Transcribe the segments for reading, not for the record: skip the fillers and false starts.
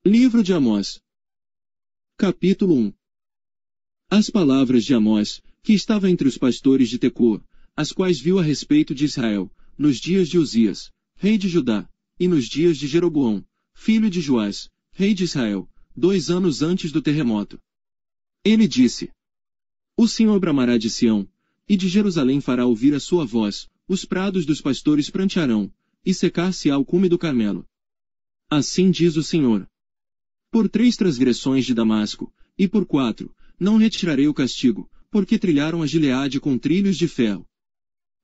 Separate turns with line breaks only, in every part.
Livro de Amós. Capítulo 1. As palavras de Amós, que estava entre os pastores de Tecoa, as quais viu a respeito de Israel, nos dias de Uzias, rei de Judá, e nos dias de Jeroboão, filho de Joás, rei de Israel, 2 anos antes do terremoto. Ele disse: O Senhor bramará de Sião, e de Jerusalém fará ouvir a sua voz, os prados dos pastores prantearão, e secar-se-á o cume do Carmelo. Assim diz o Senhor. Por 3 transgressões de Damasco, e por 4, não retirarei o castigo, porque trilharam a Gileade com trilhos de ferro.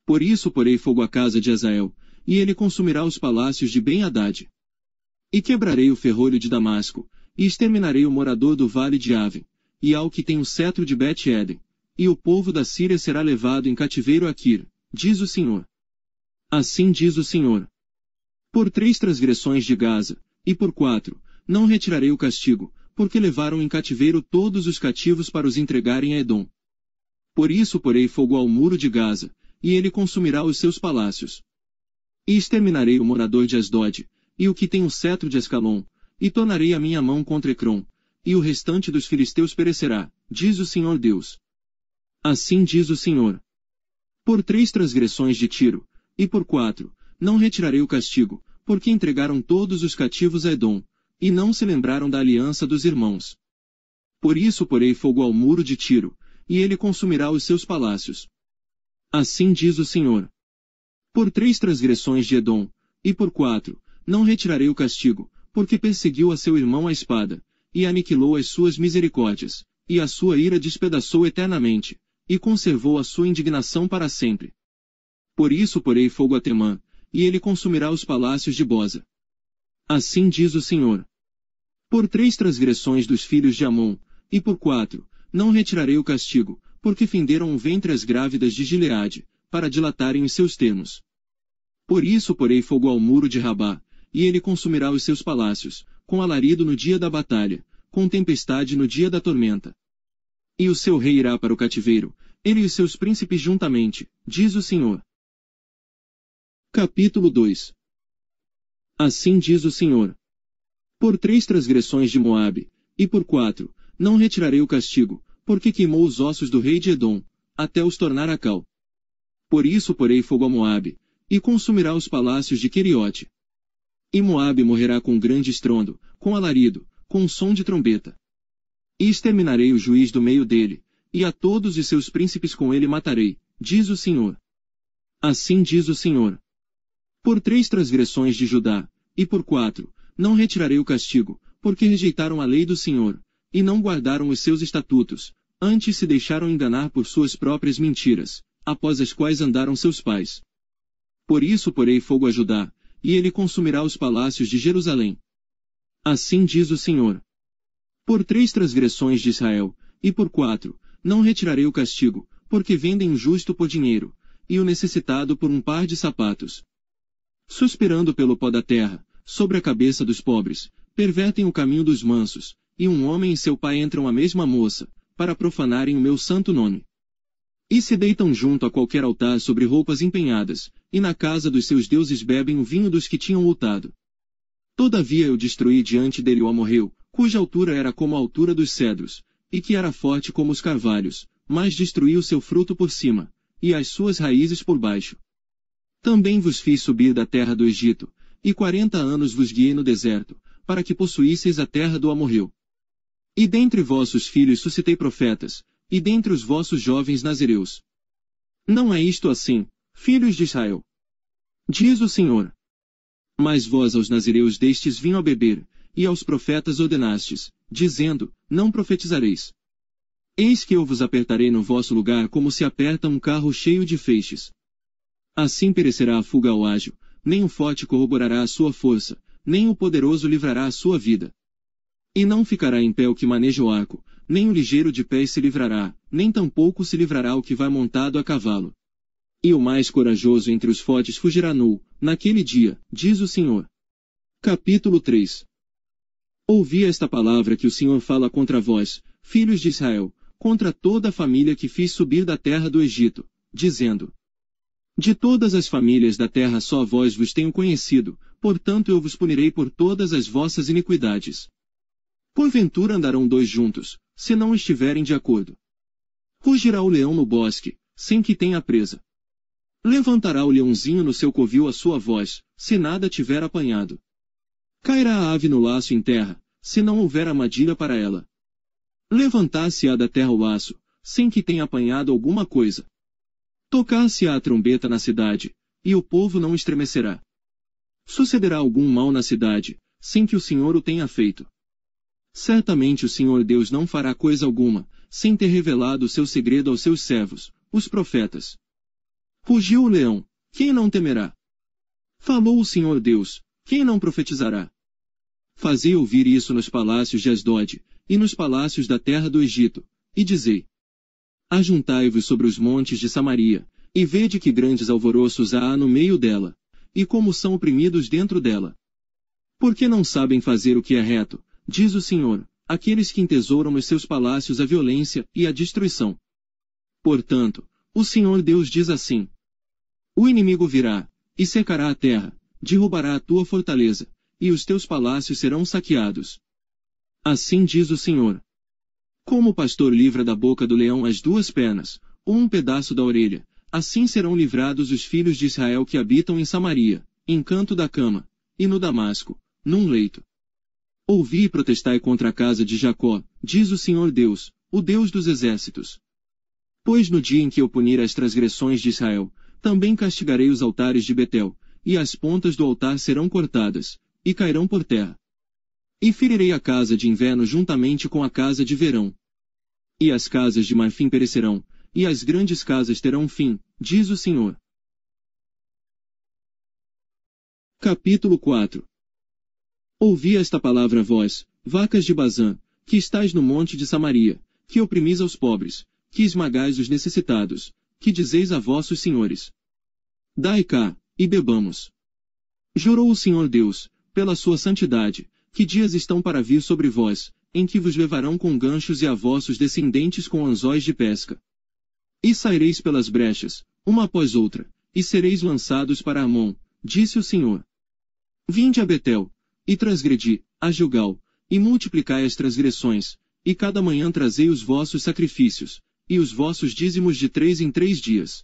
Por isso porei fogo à casa de Hazael, e ele consumirá os palácios de Ben-Hadad. E quebrarei o ferrolho de Damasco, e exterminarei o morador do vale de Aven, e ao que tem o cetro de Bet-Eden, e o povo da Síria será levado em cativeiro a Quir, diz o Senhor. Assim diz o Senhor. Por 3 transgressões de Gaza, e por 4, não retirarei o castigo, porque levaram em cativeiro todos os cativos para os entregarem a Edom. Por isso porei fogo ao muro de Gaza, e ele consumirá os seus palácios. E exterminarei o morador de Asdod, e o que tem o cetro de Ascalon, e tornarei a minha mão contra Ecrom, e o restante dos filisteus perecerá, diz o Senhor Deus. Assim diz o Senhor. Por 3 transgressões de Tiro, e por 4, não retirarei o castigo, porque entregaram todos os cativos a Edom, e não se lembraram da aliança dos irmãos. Por isso porei fogo ao muro de Tiro, e ele consumirá os seus palácios. Assim diz o Senhor. Por 3 transgressões de Edom, e por 4, não retirarei o castigo, porque perseguiu a seu irmão à espada, e aniquilou as suas misericórdias, e a sua ira despedaçou eternamente, e conservou a sua indignação para sempre. Por isso porei fogo a Temã, e ele consumirá os palácios de Boza. Assim diz o Senhor. Por 3 transgressões dos filhos de Amon, e por 4, não retirarei o castigo, porque fenderam o ventre as grávidas de Gileade, para dilatarem os seus termos. Por isso porei fogo ao muro de Rabá, e ele consumirá os seus palácios, com alarido no dia da batalha, com tempestade no dia da tormenta. E o seu rei irá para o cativeiro, ele e os seus príncipes juntamente, diz o Senhor. Capítulo 2. Assim diz o Senhor. Por 3 transgressões de Moabe, e por 4, não retirarei o castigo, porque queimou os ossos do rei de Edom, até os tornar a cal. Por isso porei fogo a Moabe, e consumirá os palácios de Queriote. E Moabe morrerá com grande estrondo, com alarido, com som de trombeta. E exterminarei o juiz do meio dele, e a todos os seus príncipes com ele matarei, diz o Senhor. Assim diz o Senhor. Por 3 transgressões de Judá, e por 4, não retirarei o castigo, porque rejeitaram a lei do Senhor, e não guardaram os seus estatutos, antes se deixaram enganar por suas próprias mentiras, após as quais andaram seus pais. Por isso porei fogo a Judá, e ele consumirá os palácios de Jerusalém. Assim diz o Senhor. Por 3 transgressões de Israel, e por 4, não retirarei o castigo, porque vendem o justo por dinheiro, e o necessitado por um par de sapatos. Suspirando pelo pó da terra, sobre a cabeça dos pobres, pervertem o caminho dos mansos, e um homem e seu pai entram à mesma moça, para profanarem o meu santo nome. E se deitam junto a qualquer altar sobre roupas empenhadas, e na casa dos seus deuses bebem o vinho dos que tinham lutado. Todavia eu destruí diante dele o amorreu, cuja altura era como a altura dos cedros, e que era forte como os carvalhos, mas destruí o seu fruto por cima, e as suas raízes por baixo. Também vos fiz subir da terra do Egito, e 40 anos vos guiei no deserto, para que possuísseis a terra do amorreu. E dentre vossos filhos suscitei profetas, e dentre os vossos jovens nazireus. Não é isto assim, filhos de Israel? Diz o Senhor. Mas vós aos nazireus destes vinho a beber, e aos profetas ordenastes, dizendo, não profetizareis. Eis que eu vos apertarei no vosso lugar como se aperta um carro cheio de feixes. Assim perecerá a fuga ao ágil, nem o forte corroborará a sua força, nem o poderoso livrará a sua vida. E não ficará em pé o que maneja o arco, nem o ligeiro de pés se livrará, nem tampouco se livrará o que vai montado a cavalo. E o mais corajoso entre os fortes fugirá nu, naquele dia, diz o Senhor. Capítulo 3. Ouvi esta palavra que o Senhor fala contra vós, filhos de Israel, contra toda a família que fiz subir da terra do Egito, dizendo: De todas as famílias da terra só vós vos tenho conhecido, portanto eu vos punirei por todas as vossas iniquidades. Porventura andarão dois juntos, se não estiverem de acordo. Rugirá o leão no bosque, sem que tenha presa. Levantará o leãozinho no seu covil a sua voz, se nada tiver apanhado. Cairá a ave no laço em terra, se não houver armadilha para ela. Levantar-se-á da terra o laço, sem que tenha apanhado alguma coisa. Tocar-se-á a trombeta na cidade, e o povo não estremecerá. Sucederá algum mal na cidade, sem que o Senhor o tenha feito. Certamente o Senhor Deus não fará coisa alguma, sem ter revelado o seu segredo aos seus servos, os profetas. Rugiu o leão, quem não temerá? Falou o Senhor Deus, quem não profetizará? Fazei ouvir isso nos palácios de Asdod, e nos palácios da terra do Egito, e dizei: Ajuntai-vos sobre os montes de Samaria, e vede que grandes alvoroços há no meio dela, e como são oprimidos dentro dela. Porque não sabem fazer o que é reto, diz o Senhor, aqueles que entesouram nos seus palácios a violência e a destruição. Portanto, o Senhor Deus diz assim: O inimigo virá, e secará a terra, derrubará a tua fortaleza, e os teus palácios serão saqueados. Assim diz o Senhor. Como o pastor livra da boca do leão as duas pernas, ou um pedaço da orelha, assim serão livrados os filhos de Israel que habitam em Samaria, em canto da cama, e no Damasco, num leito. Ouvi e protestai contra a casa de Jacó, diz o Senhor Deus, o Deus dos exércitos. Pois no dia em que eu punir as transgressões de Israel, também castigarei os altares de Betel, e as pontas do altar serão cortadas, e cairão por terra. E ferirei a casa de inverno juntamente com a casa de verão. E as casas de marfim perecerão, e as grandes casas terão fim, diz o Senhor. Capítulo 4. Ouvi esta palavra vós, vacas de Bazã, que estáis no monte de Samaria, que oprimis aos pobres, que esmagais os necessitados, que dizeis a vossos senhores: Dai cá, e bebamos. Jurou o Senhor Deus, pela sua santidade, que dias estão para vir sobre vós, em que vos levarão com ganchos e a vossos descendentes com anzóis de pesca. E saireis pelas brechas, uma após outra, e sereis lançados para Amon, disse o Senhor. Vinde a Betel, e transgredi, a Gilgal, e multiplicai as transgressões, e cada manhã trazei os vossos sacrifícios, e os vossos dízimos de 3 em 3 dias.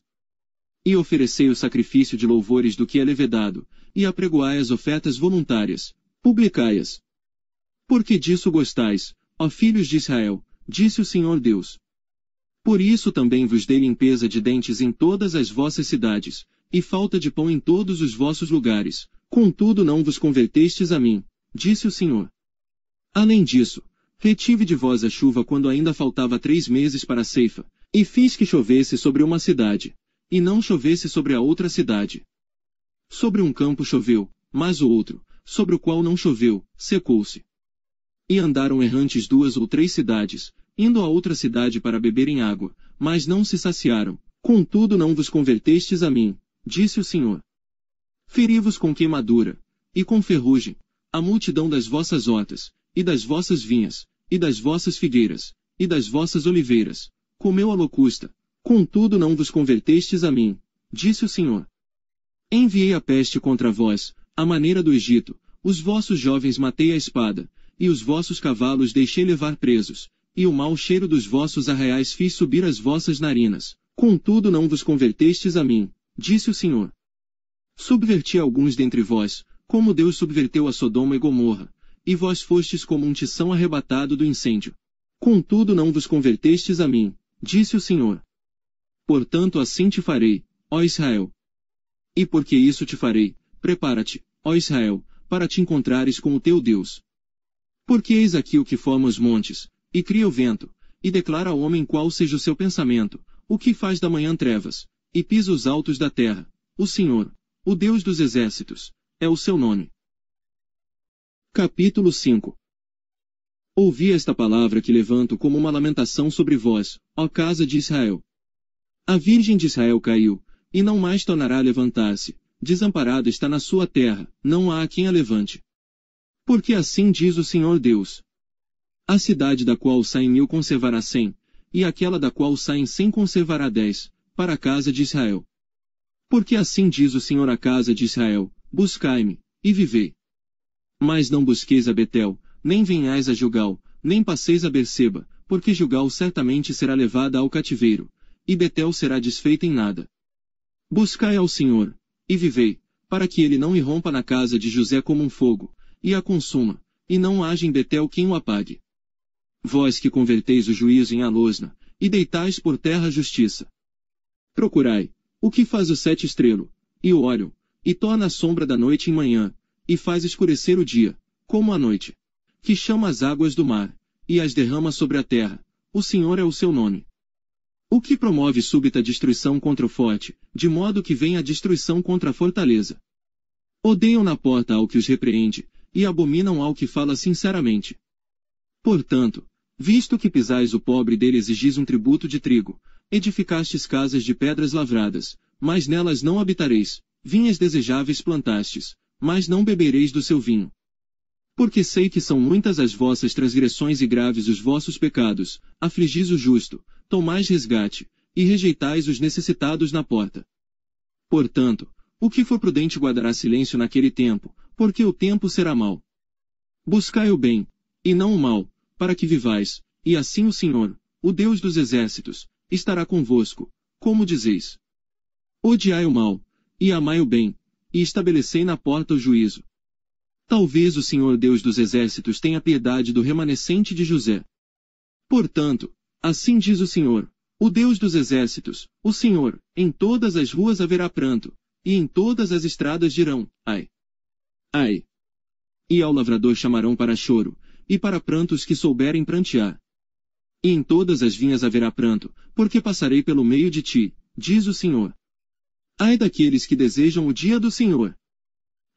E oferecei o sacrifício de louvores do que é levedado, e apregoai as ofertas voluntárias, publicai-as. Porque disso gostais, ó filhos de Israel, disse o Senhor Deus. Por isso também vos dei limpeza de dentes em todas as vossas cidades, e falta de pão em todos os vossos lugares, contudo não vos convertestes a mim, disse o Senhor. Além disso, retive de vós a chuva quando ainda faltava 3 meses para a ceifa, e fiz que chovesse sobre uma cidade, e não chovesse sobre a outra cidade. Sobre um campo choveu, mas o outro, sobre o qual não choveu, secou-se. E andaram errantes 2 ou 3 cidades, indo a outra cidade para beberem água, mas não se saciaram, contudo não vos convertestes a mim, disse o Senhor. Feri-vos com queimadura, e com ferrugem, a multidão das vossas hortas, e das vossas vinhas, e das vossas figueiras, e das vossas oliveiras, comeu a locusta, contudo não vos convertestes a mim, disse o Senhor. Enviei a peste contra vós, à maneira do Egito, os vossos jovens matei à espada, e os vossos cavalos deixei levar presos, e o mau cheiro dos vossos arraiais fiz subir as vossas narinas, contudo não vos convertestes a mim, disse o Senhor. Subverti alguns dentre vós, como Deus subverteu a Sodoma e Gomorra, e vós fostes como um tição arrebatado do incêndio. Contudo não vos convertestes a mim, disse o Senhor. Portanto assim te farei, ó Israel. E porque isso te farei, prepara-te, ó Israel, para te encontrares com o teu Deus. Porque eis aqui o que forma os montes, e cria o vento, e declara ao homem qual seja o seu pensamento, o que faz da manhã trevas, e pisa os altos da terra, o Senhor, o Deus dos exércitos, é o seu nome. Capítulo 5. Ouvi esta palavra que levanto como uma lamentação sobre vós, ó casa de Israel. A Virgem de Israel caiu, e não mais tornará a levantar-se, desamparada está na sua terra, não há quem a levante. Porque assim diz o Senhor Deus. A cidade da qual saem 1000 conservará 100, e aquela da qual saem 100 conservará 10, para a casa de Israel. Porque assim diz o Senhor à casa de Israel, buscai-me, e vivei. Mas não busqueis a Betel, nem venhais a Gilgal, nem passeis a Berseba, porque Gilgal certamente será levada ao cativeiro, e Betel será desfeita em nada. Buscai ao Senhor, e vivei, para que ele não irrompa na casa de José como um fogo, e a consuma, e não haja em Betel quem o apague. Vós que converteis o juízo em alosna, e deitais por terra a justiça. Procurai, o que faz o sete estrelo, e o Órion, e torna a sombra da noite em manhã, e faz escurecer o dia, como a noite. Que chama as águas do mar, e as derrama sobre a terra, o Senhor é o seu nome. O que promove súbita destruição contra o forte, de modo que venha a destruição contra a fortaleza. Odeiam na porta ao que os repreende, e abominam ao que fala sinceramente. Portanto, visto que pisais o pobre dele exigis um tributo de trigo, edificastes casas de pedras lavradas, mas nelas não habitareis, vinhas desejáveis plantastes, mas não bebereis do seu vinho. Porque sei que são muitas as vossas transgressões e graves os vossos pecados, afligis o justo, tomais resgate, e rejeitais os necessitados na porta. Portanto, o que for prudente guardará silêncio naquele tempo, porque o tempo será mau. Buscai o bem, e não o mal, para que vivais, e assim o Senhor, o Deus dos exércitos, estará convosco, como dizeis. Odiai o mal, e amai o bem, e estabelecei na porta o juízo. Talvez o Senhor Deus dos exércitos tenha piedade do remanescente de José. Portanto, assim diz o Senhor, o Deus dos exércitos, o Senhor, em todas as ruas haverá pranto, e em todas as estradas dirão, ai! Ai! E ao lavrador chamarão para choro, e para pranto os que souberem prantear. E em todas as vinhas haverá pranto, porque passarei pelo meio de ti, diz o Senhor. Ai daqueles que desejam o dia do Senhor!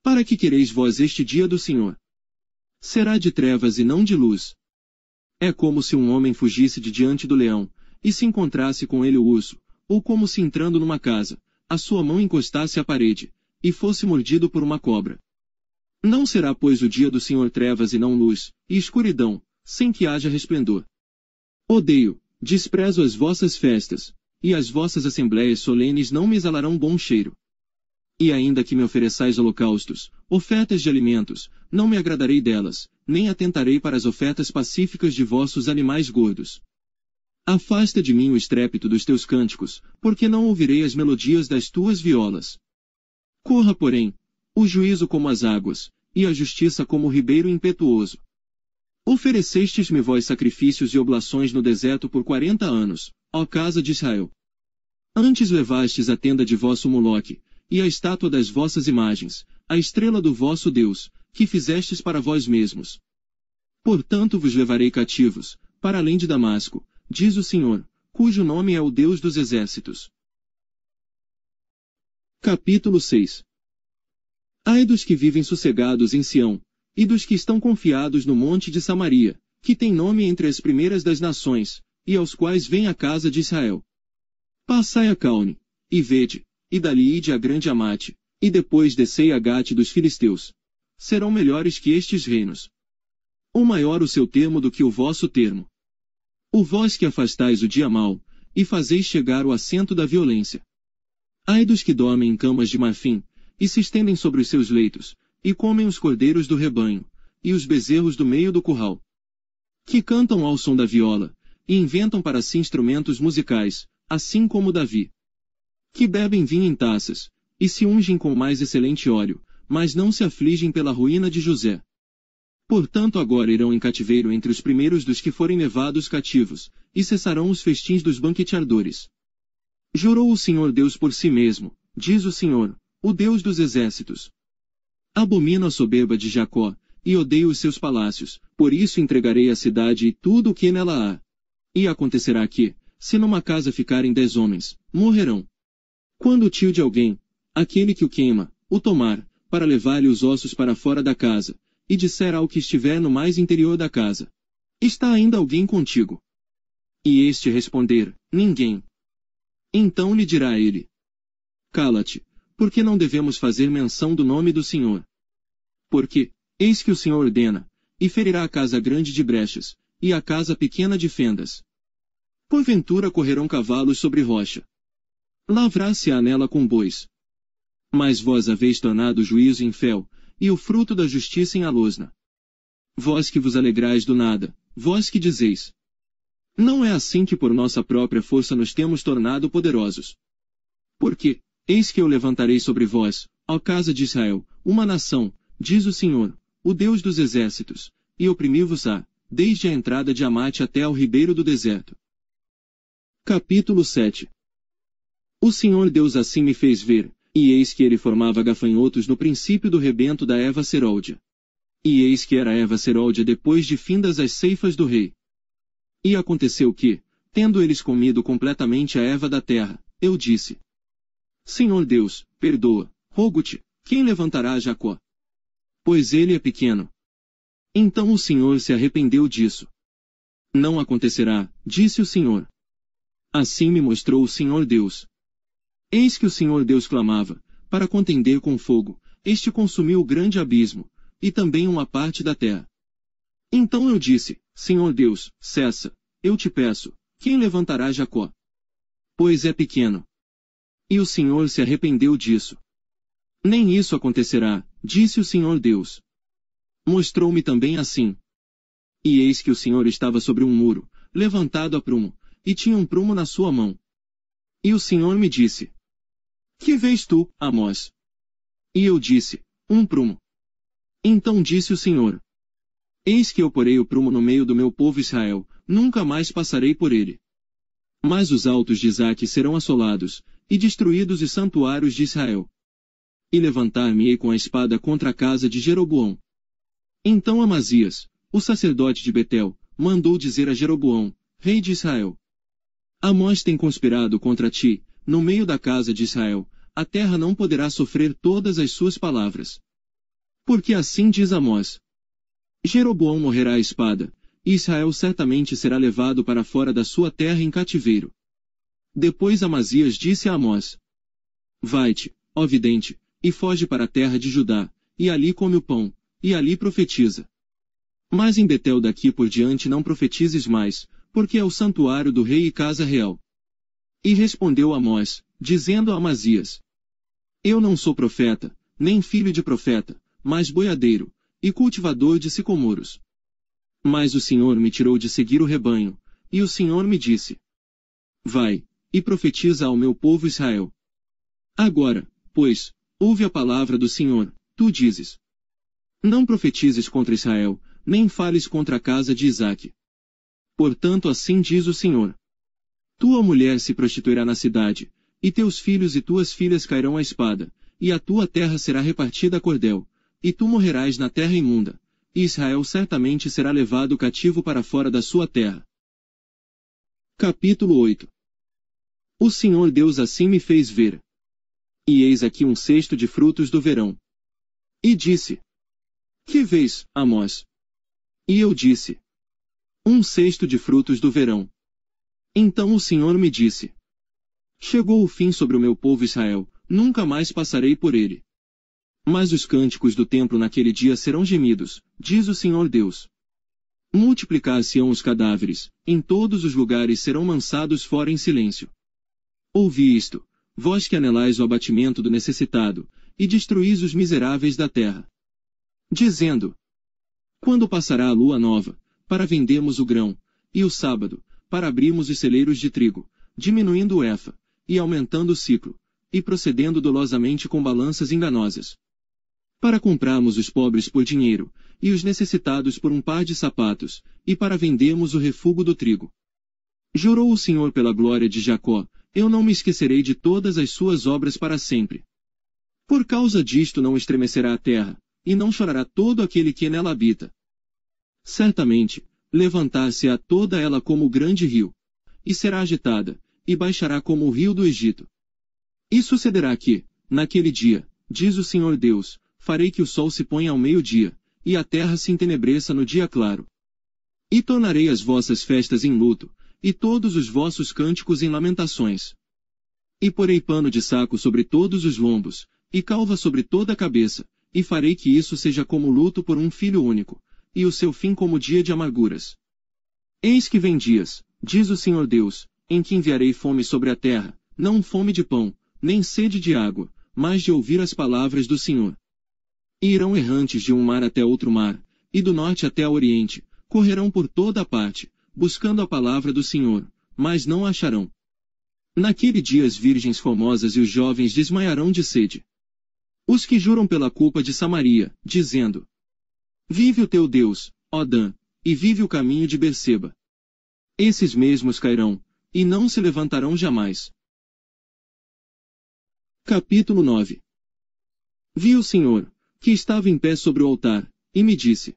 Para que quereis vós este dia do Senhor? Será de trevas e não de luz. É como se um homem fugisse de diante do leão, e se encontrasse com ele o urso, ou como se entrando numa casa, a sua mão encostasse à parede, e fosse mordido por uma cobra. Não será pois o dia do Senhor trevas e não luz, e escuridão, sem que haja resplendor. Odeio, desprezo as vossas festas, e as vossas assembléias solenes não me exalarão bom cheiro. E ainda que me ofereçais holocaustos, ofertas de alimentos, não me agradarei delas, nem atentarei para as ofertas pacíficas de vossos animais gordos. Afasta de mim o estrépito dos teus cânticos, porque não ouvirei as melodias das tuas violas. Corra, porém, o juízo como as águas, e a justiça como o ribeiro impetuoso. Oferecestes-me vós sacrifícios e oblações no deserto por 40 anos, ó casa de Israel. Antes levastes a tenda de vosso Moloque, e a estátua das vossas imagens, a estrela do vosso Deus, que fizestes para vós mesmos. Portanto vos levarei cativos, para além de Damasco, diz o Senhor, cujo nome é o Deus dos exércitos. Capítulo 6. Ai dos que vivem sossegados em Sião, e dos que estão confiados no monte de Samaria, que tem nome entre as primeiras das nações, e aos quais vem a casa de Israel. Passai a Caune, e vede, e dali ide a grande Amate, e depois descei a Gate dos filisteus. Serão melhores que estes reinos. Ou maior o seu termo do que o vosso termo. O vós que afastais o dia mau, e fazeis chegar o assento da violência. Ai dos que dormem em camas de marfim, e se estendem sobre os seus leitos, e comem os cordeiros do rebanho, e os bezerros do meio do curral. Que cantam ao som da viola, e inventam para si instrumentos musicais, assim como Davi. Que bebem vinho em taças, e se ungem com o mais excelente óleo, mas não se afligem pela ruína de José. Portanto agora irão em cativeiro entre os primeiros dos que forem levados cativos, e cessarão os festins dos banqueteadores. Jurou o Senhor Deus por si mesmo, diz o Senhor, o Deus dos exércitos. Abomino a soberba de Jacó, e odeio os seus palácios, por isso entregarei a cidade e tudo o que nela há. E acontecerá que, se numa casa ficarem 10 homens, morrerão. Quando o tio de alguém, aquele que o queima, o tomar, para levar-lhe os ossos para fora da casa, e disser ao que estiver no mais interior da casa: está ainda alguém contigo? E este responder: ninguém. Então lhe dirá ele: cala-te, porque não devemos fazer menção do nome do Senhor. Porque, eis que o Senhor ordena, e ferirá a casa grande de brechas, e a casa pequena de fendas. Porventura correrão cavalos sobre rocha. Lavrar-se-á nela com bois. Mas vós haveis tornado o juízo em fel, e o fruto da justiça em alosna. Vós que vos alegrais do nada, vós que dizeis: não é assim que por nossa própria força nos temos tornado poderosos. Porque, eis que eu levantarei sobre vós, ó casa de Israel, uma nação, diz o Senhor, o Deus dos exércitos, e oprimi-vos-á, desde a entrada de Amate até ao ribeiro do deserto. Capítulo 7. O Senhor Deus assim me fez ver, e eis que ele formava gafanhotos no princípio do rebento da erva seróldia. E eis que era a erva seróldia depois de findas as ceifas do rei. E aconteceu que, tendo eles comido completamente a erva da terra, eu disse: Senhor Deus, perdoa, rogo-te, quem levantará Jacó? Pois ele é pequeno. Então o Senhor se arrependeu disso. Não acontecerá, disse o Senhor. Assim me mostrou o Senhor Deus. Eis que o Senhor Deus clamava, para contender com fogo, este consumiu o grande abismo, e também uma parte da terra. Então eu disse: Senhor Deus, cessa, eu te peço, quem levantará Jacó? Pois é pequeno. E o Senhor se arrependeu disso. Nem isso acontecerá, disse o Senhor Deus. Mostrou-me também assim. E eis que o Senhor estava sobre um muro, levantado a prumo, e tinha um prumo na sua mão. E o Senhor me disse: que vês tu, Amós? E eu disse: um prumo. Então disse o Senhor: eis que eu porei o prumo no meio do meu povo Israel, nunca mais passarei por ele. Mas os altos de Isaque serão assolados, e destruídos os santuários de Israel. E levantar-me-ei com a espada contra a casa de Jeroboão. Então Amazias, o sacerdote de Betel, mandou dizer a Jeroboão, rei de Israel: Amós tem conspirado contra ti, no meio da casa de Israel, a terra não poderá sofrer todas as suas palavras. Porque assim diz Amós: Jeroboão morrerá à espada, e Israel certamente será levado para fora da sua terra em cativeiro. Depois Amazias disse a Amós: vai-te, ó vidente, e foge para a terra de Judá, e ali come o pão, e ali profetiza. Mas em Betel daqui por diante não profetizes mais, porque é o santuário do rei e casa real. E respondeu Amós, dizendo a Amazias: eu não sou profeta, nem filho de profeta, mas boiadeiro, e cultivador de sicomoros. Mas o Senhor me tirou de seguir o rebanho, e o Senhor me disse: vai, e profetiza ao meu povo Israel. Agora, pois, ouve a palavra do Senhor, tu dizes: não profetizes contra Israel, nem fales contra a casa de Isaque. Portanto assim diz o Senhor: tua mulher se prostituirá na cidade, e teus filhos e tuas filhas cairão à espada, e a tua terra será repartida a cordel, e tu morrerás na terra imunda, e Israel certamente será levado cativo para fora da sua terra. Capítulo 8. O Senhor Deus assim me fez ver. E eis aqui um cesto de frutos do verão. E disse: que vês, Amós? E eu disse: um cesto de frutos do verão. Então o Senhor me disse: chegou o fim sobre o meu povo Israel, nunca mais passarei por ele. Mas os cânticos do templo naquele dia serão gemidos, diz o Senhor Deus. Multiplicar-se-ão os cadáveres, em todos os lugares serão lançados fora em silêncio. Ouvi isto, vós que anelais o abatimento do necessitado, e destruís os miseráveis da terra. Dizendo: quando passará a lua nova, para vendermos o grão, e o sábado, para abrirmos os celeiros de trigo, diminuindo o efa, e aumentando o ciclo, e procedendo dolosamente com balanças enganosas. Para comprarmos os pobres por dinheiro, e os necessitados por um par de sapatos, e para vendermos o refúgio do trigo. Jurou o Senhor pela glória de Jacó: eu não me esquecerei de todas as suas obras para sempre. Por causa disto não estremecerá a terra, e não chorará todo aquele que nela habita. Certamente, levantar-se-á toda ela como o grande rio, e será agitada, e baixará como o rio do Egito. E sucederá que, naquele dia, diz o Senhor Deus, farei que o sol se ponha ao meio-dia, e a terra se entenebreça no dia claro. E tornarei as vossas festas em luto, e todos os vossos cânticos em lamentações. E porei pano de saco sobre todos os lombos, e calva sobre toda a cabeça, e farei que isso seja como luto por um filho único, e o seu fim como dia de amarguras. Eis que vem dias, diz o Senhor Deus, em que enviarei fome sobre a terra, não fome de pão, nem sede de água, mas de ouvir as palavras do Senhor. E irão errantes de um mar até outro mar, e do norte até ao oriente, correrão por toda a parte, buscando a palavra do Senhor, mas não a acharão. Naquele dia as virgens formosas e os jovens desmaiarão de sede. Os que juram pela culpa de Samaria, dizendo: Vive o teu Deus, ó Dan, e vive o caminho de Berseba. Esses mesmos cairão, e não se levantarão jamais. Capítulo 9. Vi o Senhor, que estava em pé sobre o altar, e me disse: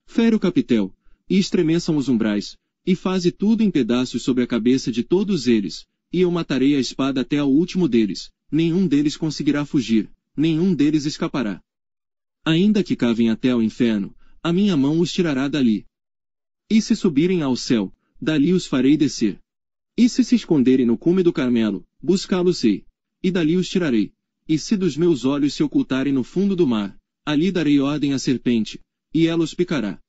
Fere o capitel, e estremeçam os umbrais, e faze tudo em pedaços sobre a cabeça de todos eles, e eu matarei a espada até ao último deles, nenhum deles conseguirá fugir, nenhum deles escapará. Ainda que cavem até ao inferno, a minha mão os tirará dali. E se subirem ao céu, dali os farei descer. E se esconderem no cume do Carmelo, buscá-los-ei, e dali os tirarei. E se dos meus olhos se ocultarem no fundo do mar, ali darei ordem à serpente, e ela os picará.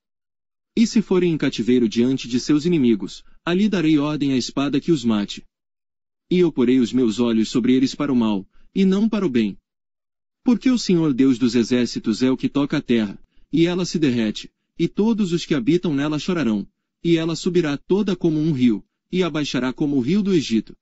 E se forem em cativeiro diante de seus inimigos, ali darei ordem à espada que os mate. E eu porei os meus olhos sobre eles para o mal, e não para o bem. Porque o Senhor Deus dos exércitos é o que toca a terra, e ela se derrete, e todos os que habitam nela chorarão, e ela subirá toda como um rio, e abaixará como o rio do Egito.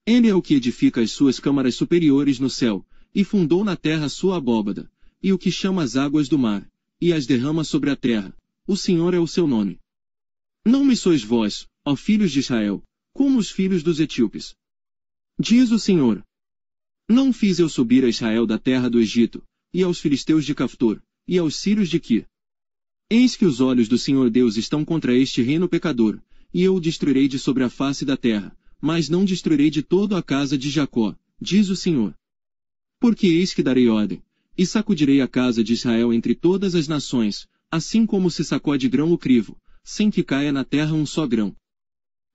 Ele é o que edifica as suas câmaras superiores no céu, e fundou na terra a sua abóbada, e o que chama as águas do mar, e as derrama sobre a terra. O Senhor é o seu nome. Não me sois vós, ó filhos de Israel, como os filhos dos etíopes. Diz o Senhor: Não fiz eu subir a Israel da terra do Egito, e aos filisteus de Caftor, e aos sírios de Quir. Eis que os olhos do Senhor Deus estão contra este reino pecador, e eu o destruirei de sobre a face da terra, mas não destruirei de todo a casa de Jacó, diz o Senhor. Porque eis que darei ordem, e sacudirei a casa de Israel entre todas as nações, assim como se sacode grão o crivo, sem que caia na terra um só grão.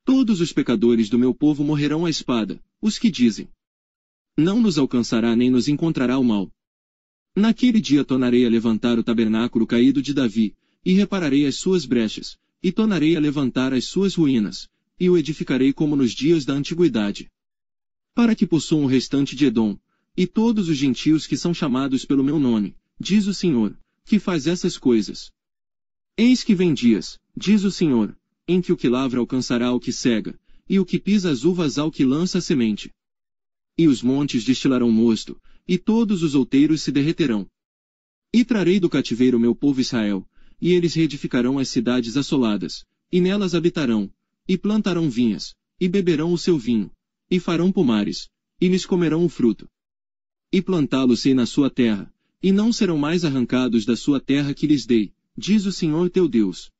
Todos os pecadores do meu povo morrerão à espada, os que dizem: Não nos alcançará nem nos encontrará o mal. Naquele dia tornarei a levantar o tabernáculo caído de Davi, e repararei as suas brechas, e tornarei a levantar as suas ruínas, e o edificarei como nos dias da antiguidade. Para que possuam o restante de Edom, e todos os gentios que são chamados pelo meu nome, diz o Senhor, que faz essas coisas. Eis que vem dias, diz o Senhor, em que o que lavra alcançará o que cega, e o que pisa as uvas ao que lança a semente. E os montes destilarão mosto, e todos os outeiros se derreterão. E trarei do cativeiro meu povo Israel, e eles reedificarão as cidades assoladas, e nelas habitarão, e plantarão vinhas, e beberão o seu vinho, e farão pomares, e lhes comerão o fruto. E plantá-los-ei na sua terra, e não serão mais arrancados da sua terra que lhes dei, diz o Senhor teu Deus.